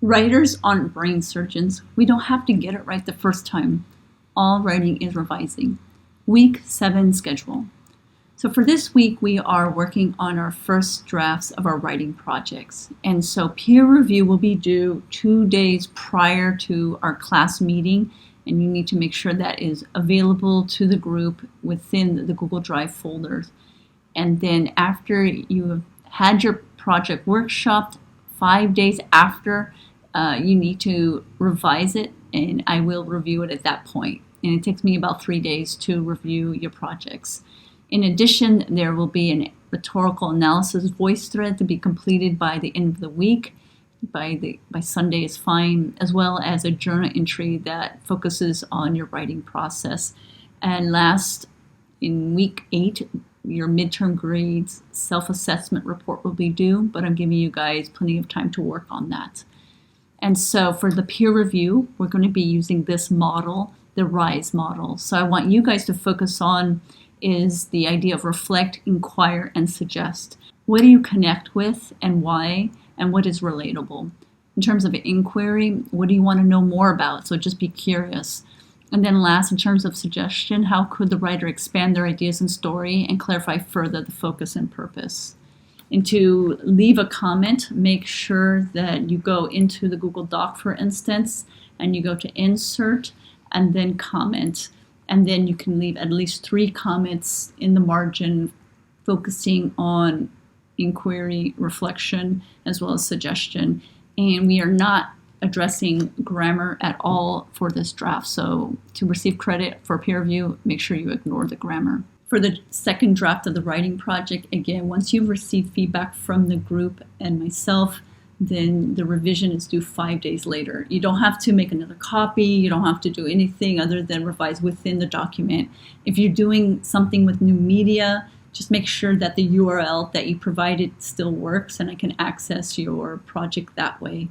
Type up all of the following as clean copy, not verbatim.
Writers aren't brain surgeons. We don't have to get it right the first time. All writing is revising. Week 7 schedule. So for this week, we are working on our first drafts of our writing projects. And so peer review will be due 2 days prior to our class meeting. And you need to make sure that is available to the group within the Google Drive folders. And then after you have had your project workshopped, 5 days after, you need to revise it, and I will review it at that point. And it takes me about 3 days to review your projects. In addition, there will be a rhetorical analysis voice thread to be completed by the end of the week. By Sunday is fine, as well as a journal entry that focuses on your writing process. And last, in week 8, your midterm grades self-assessment report will be due, but I'm giving you guys plenty of time to work on that. And so for the peer review, we're going to be using this model, the RISE model. So I want you guys to focus on is the idea of reflect, inquire, and suggest. What do you connect with and why, and what is relatable? In terms of inquiry, what do you want to know more about? So just be curious. And then last, in terms of suggestion, how could the writer expand their ideas and story and clarify further the focus and purpose? And to leave a comment, make sure that you go into the Google Doc, for instance, and you go to Insert and then Comment. And then you can leave at least 3 comments in the margin focusing on inquiry, reflection, as well as suggestion. And we are not addressing grammar at all for this draft. So to receive credit for peer review, make sure you ignore the grammar. For the second draft of the writing project, again, once you've received feedback from the group and myself, then the revision is due 5 days later. You don't have to make another copy. You don't have to do anything other than revise within the document. If you're doing something with new media, just make sure that the URL that you provided still works and I can access your project that way.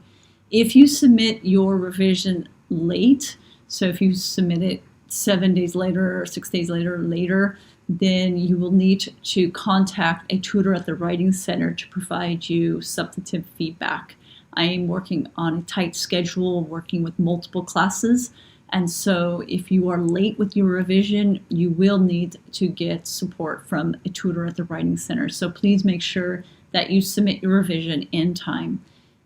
If you submit your revision late, so if you submit it 7 days later or 6 days later, then you will need to contact a tutor at the Writing Center to provide you substantive feedback. I am working on a tight schedule, working with multiple classes, and so if you are late with your revision, you will need to get support from a tutor at the Writing Center. So please make sure that you submit your revision in time.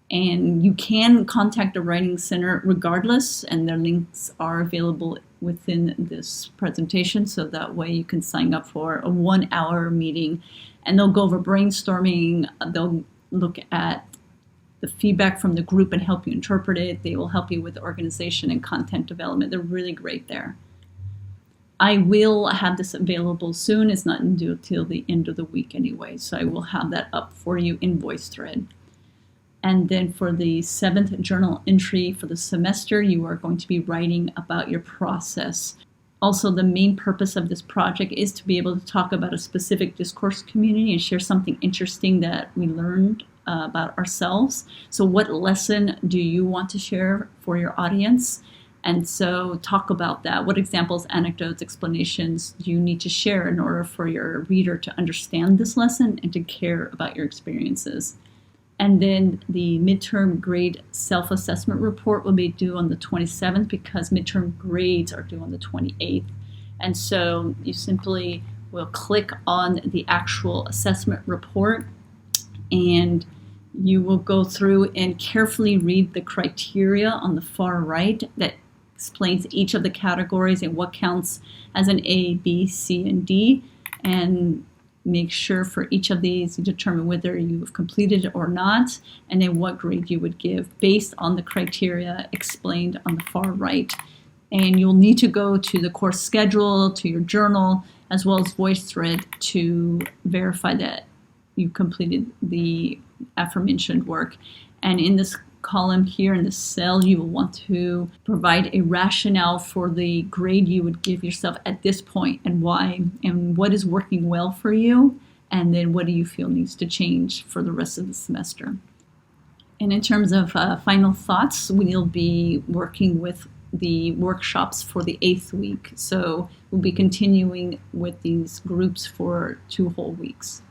And you can contact the Writing Center regardless, and their links are available within this presentation, so that way you can sign up for a 1-hour meeting, and they'll go over brainstorming, they'll look at the feedback from the group and help you interpret it. They will help you with organization and content development. They're really great there. I will have this available soon. It's not due till the end of the week anyway, so I will have that up for you in VoiceThread. And then for the 7th journal entry for the semester, you are going to be writing about your process. Also, the main purpose of this project is to be able to talk about a specific discourse community and share something interesting that we learned about ourselves. So what lesson do you want to share for your audience? And so talk about that. What examples, anecdotes, explanations do you need to share in order for your reader to understand this lesson and to care about your experiences? And then the midterm grade self-assessment report will be due on the 27th because midterm grades are due on the 28th. And so you simply will click on the actual assessment report and you will go through and carefully read the criteria on the far right that explains each of the categories and what counts as an A, B, C, and D. And make sure for each of these you determine whether you've completed it or not, and then what grade you would give based on the criteria explained on the far right. And you'll need to go to the course schedule, to your journal, as well as VoiceThread to verify that you completed the aforementioned work. And in this column here in the cell, you will want to provide a rationale for the grade you would give yourself at this point and why, and what is working well for you, and then what do you feel needs to change for the rest of the semester. And in terms of final thoughts, we'll be working with the workshops for the 8th week. So we'll be continuing with these groups for 2 whole weeks.